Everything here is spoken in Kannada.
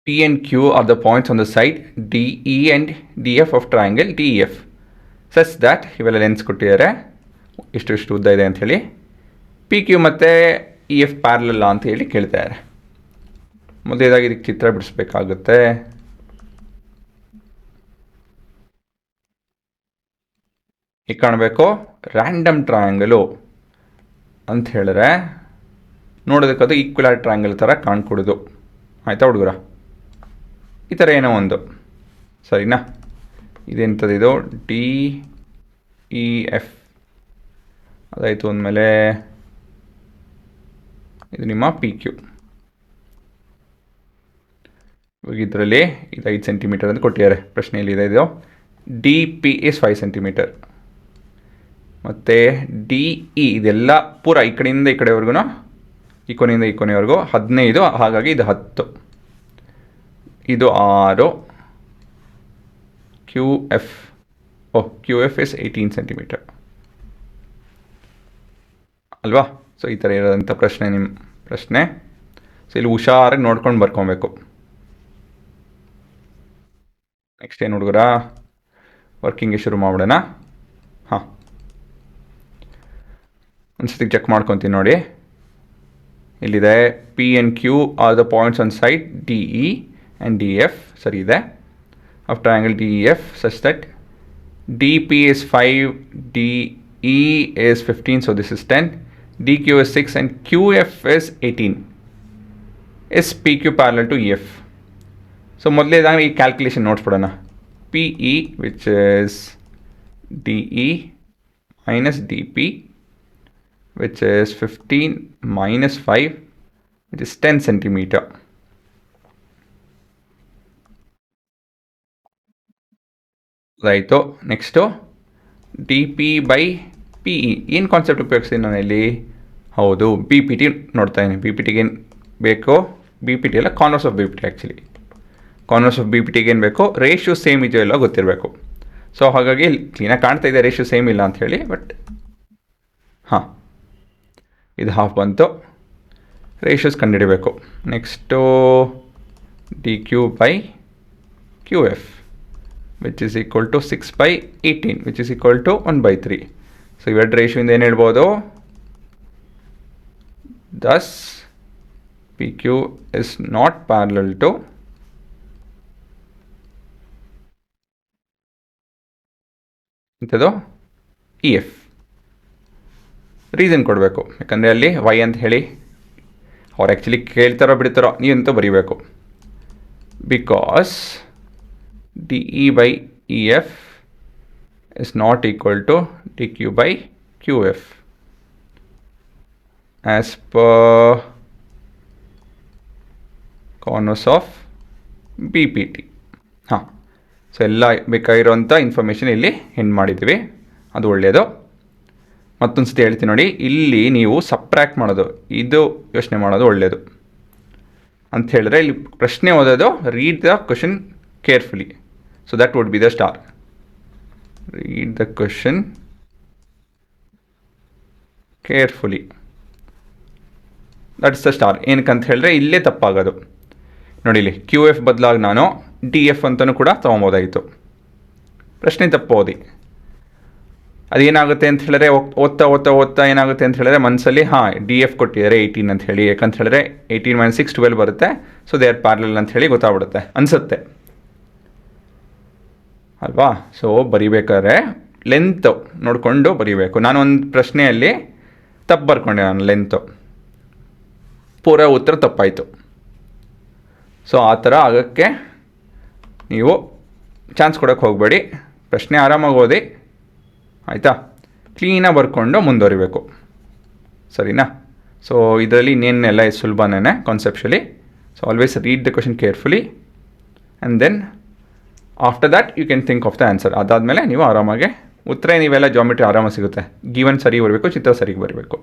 P and Q are the points on the side DE and DF of triangle DEF such that ಇವೆಲ್ಲ ಲೆನ್ಸ್ ಕೊಟ್ಟಿದ್ದಾರೆ ಇಷ್ಟು ಉದ್ದ ಇದೆ ಅಂಥೇಳಿ ಪಿ ಕ್ಯೂ ಮತ್ತು ಇ ಎಫ್ ಪ್ಯಾರಲಲ್ಲ ಅಂತ ಹೇಳಿ ಕೇಳ್ತಾರೆ. ಮೊದಲೇದಾಗಿ ಇದಕ್ಕೆ ಚಿತ್ರ ಬಿಡಿಸ್ಬೇಕಾಗುತ್ತೆ. ಈಗ ಕಾಣಬೇಕು ರ್ಯಾಂಡಮ್ ಟ್ರಯಾಂಗಲು ಅಂತ ಹೇಳಿದ್ರೆ ನೋಡೋದಕ್ಕದು ಈಕ್ವಲ್ ಟ್ರಯಾಂಗಲ್ ಥರ ಕಾಣ್ಕೊಡೋದು. ಆಯಿತಾ ಹುಡುಗರ? ಈ ಥರ ಏನೋ ಒಂದು ಸರಿನಾ? ಇದೆಂಥದ್ದು ಡಿ ಇ ಎಫ್ ಅದಾಯಿತು ಅಂದಮೇಲೆ ಇದು ನಿಮ್ಮ ಪಿ ಕ್ಯೂ. ಇವಾಗ ಇದರಲ್ಲಿ ಇದು 5 ಸೆಂಟಿಮೀಟರ್ ಅಂತ ಕೊಟ್ಟಿದ್ದಾರೆ ಪ್ರಶ್ನೆಯಲ್ಲಿ. ಇದು ಡಿ ಪಿ ಇಸ್ 5 ಸೆಂಟಿಮೀಟರ್ ಮತ್ತು ಡಿ ಇ ಇದೆಲ್ಲ ಪೂರ ಈ ಕಡೆಯಿಂದ ಈ ಕಡೆವರೆಗೂ ಈ ಕೊನೆಯಿಂದ ಈ ಕೊನೆವರೆಗೂ 15, ಹಾಗಾಗಿ ಇದು 10, ಇದು 6, Q F Q F is 18 centimetre ಅಲ್ವಾ? ಸೊ ಈ ಥರ ಇರೋದಂಥ ಪ್ರಶ್ನೆ ನಿಮ್ಮ ಪ್ರಶ್ನೆ. ಸೊ ಇಲ್ಲಿ ಹುಷಾರಾಗಿ ನೋಡ್ಕೊಂಡು ಬರ್ಕೊಬೇಕು. ನೆಕ್ಸ್ಟ್ ಏನು ಹುಡುಗರ ವರ್ಕಿಂಗ್ಗೆ ಶುರು ಮಾಡೋಣ. ಹಾಂ, ಒಂದ್ಸತಿ ಚೆಕ್ ಮಾಡ್ಕೊತೀನಿ ನೋಡಿ. ಇಲ್ಲಿದೆ P and Q are the points on side D E and D F. ಸರಿ ಇದೆ. Of triangle D E F such that D P is 5, D E is 15, so this is 10, DQ is 6 and QF is 18. Is PQ parallel to EF? So ಮೊದಲೇದಾಗಿ ಈ calculation ನೋಡ್ಸ್ಬಿಡೋಣ. PE which is DE minus DP which is 15 minus 5 which is 10 centimeter. ಆಯಿತು. Next D P by P E ಏನು ಕಾನ್ಸೆಪ್ಟ್ ಉಪಯೋಗಿಸ್ತೀನಿ ನಾನು ಇಲ್ಲಿ? ಹೌದು, ಬಿ ಪಿ ಟಿ ನೋಡ್ತಾ ಇದ್ದೀನಿ. ಬಿ ಪಿ ಟಿಗೆ ಏನು ಬೇಕು? ಬಿ ಪಿ ಟಿ ಅಲ್ಲ, converse of B P T. Actually converse of B P ಟಿಗೆ ಏನು ಬೇಕು? ರೇಷಿಯೋ ಸೇಮ್ ಇದೆಯೋ ಎಲ್ಲ ಗೊತ್ತಿರಬೇಕು. ಸೊ ಹಾಗಾಗಿ ಕ್ಲೀನಾಗಿ ಕಾಣ್ತಾ ಇದೆ ರೇಷಿಯೋ ಸೇಮ್ ಇಲ್ಲ ಅಂಥೇಳಿ. ಬಟ್ ಹಾಂ, ಇದು ಹಾಫ್ ಬಂತು. ರೇಷಿಯೋಸ್ ಕಂಡುಹಿಡಬೇಕು. Next D Q by Q F which is equal to 6 by 18 which is equal to 1/3. So ಇವೆರಡು ರೇಷಿಯೋ ಇಂದ ಏನು ಹೇಳ್ಬೋದು? Thus PQ is not parallel to ಇಂಥದ್ದು EF. ರೀಸನ್ ಕೊಡಬೇಕು, ಯಾಕಂದರೆ ಅಲ್ಲಿ ವೈ ಅಂತ ಹೇಳಿ ಅವ್ರು ಆ್ಯಕ್ಚುಲಿ ಕೇಳ್ತಾರೋ ಬಿಡ್ತಾರೋ ನೀವಂತೂ ಬರೀಬೇಕು. Because DE by EF is not equal to DQ by QF as per converse of BPT. ಹಾಂ, ಸೊ ಎಲ್ಲ ಬೇಕಾಗಿರೋಂಥ ಇನ್ಫಾರ್ಮೇಷನ್ ಇಲ್ಲಿ ಎಂಡ್ ಮಾಡಿದ್ದೀವಿ. ಅದು ಒಳ್ಳೆಯದು. ಮತ್ತೊಂದು ಸತಿ ಹೇಳ್ತೀನಿ ನೋಡಿ, ಇಲ್ಲಿ ನೀವು ಸಪ್ರಾಕ್ಟ್ ಮಾಡೋದು, ಇದು ಯೋಚನೆ ಮಾಡೋದು ಒಳ್ಳೆಯದು. ಅಂತ ಹೇಳಿದ್ರೆ ಇಲ್ಲಿ ಪ್ರಶ್ನೆ ಓದೋದು, read the question carefully. So that would be the star. Read the question carefully. That's the star. ಏನಕ್ಕಂತ ಹೇಳಿದ್ರೆ ಇಲ್ಲೇ ತಪ್ಪಾಗೋದು ನೋಡಿ. ಇಲ್ಲಿ ಕ್ಯೂ ಎಫ್ ಬದಲಾಗಿ ನಾನು ಡಿ ಎಫ್ ಅಂತಲೂ ಕೂಡ ತೊಗೊಬೋದಾಯಿತು. ಪ್ರಶ್ನೆ ತಪ್ಪು ಓದಿ ಅದೇನಾಗುತ್ತೆ ಅಂತ ಹೇಳಿದ್ರೆ ಓದ್ತಾ ಏನಾಗುತ್ತೆ ಅಂತ ಹೇಳಿದ್ರೆ ಮನಸ್ಸಲ್ಲಿ ಹಾಂ ಡಿ ಎಫ್ ಕೊಟ್ಟಿದ್ದಾರೆ 18 ಅಂತ ಹೇಳಿ. ಯಾಕಂತ ಹೇಳಿದ್ರೆ 18 - 6 12 ಬರುತ್ತೆ. ಸೊ ದೇ ಆರ್ ಪ್ಯಾರಲಲ್ ಅಂತ ಹೇಳಿ ಗೊತ್ತಾಗ್ಬಿಡುತ್ತೆ ಅನಿಸುತ್ತೆ ಅಲ್ವಾ? ಸೊ ಬರಿಬೇಕಾದ್ರೆ ಲೆಂತ್ ನೋಡಿಕೊಂಡು ಬರೀಬೇಕು. ನಾನು ಒಂದು ಪ್ರಶ್ನೆಯಲ್ಲಿ ತಪ್ಪು ಬರ್ಕೊಂಡೆ, ನಾನು ಲೆಂತು ಪೂರ ಉತ್ತರ ತಪ್ಪಾಯಿತು. ಸೊ ಆ ಥರ ಆಗೋಕ್ಕೆ ನೀವು ಚಾನ್ಸ್ ಕೊಡೋಕ್ಕೆ ಹೋಗಬೇಡಿ. ಪ್ರಶ್ನೆ ಆರಾಮಾಗಿ ಓದಿ, ಆಯಿತಾ? ಕ್ಲೀನಾಗಿ ಬರ್ಕೊಂಡು ಮುಂದುವರಿಬೇಕು, ಸರಿನಾ? ಸೊ ಇದರಲ್ಲಿ ಇನ್ನೇನೆಲ್ಲ ಸುಲಭನೇ conceptually. So always read the question carefully and then after that you can think of the answer. ಅದಾದಮೇಲೆ ನೀವು ಆರಾಮಾಗೆ ಉತ್ತರ ನೀವೆಲ್ಲ ಜಾಮಿಟ್ರಿ ಆರಾಮಾಗಿ ಸಿಗುತ್ತೆ. ಗಿವನ್ ಸರಿ ಬರಬೇಕು, ಚಿತ್ರ ಸರಿಗೆ ಬರಬೇಕು.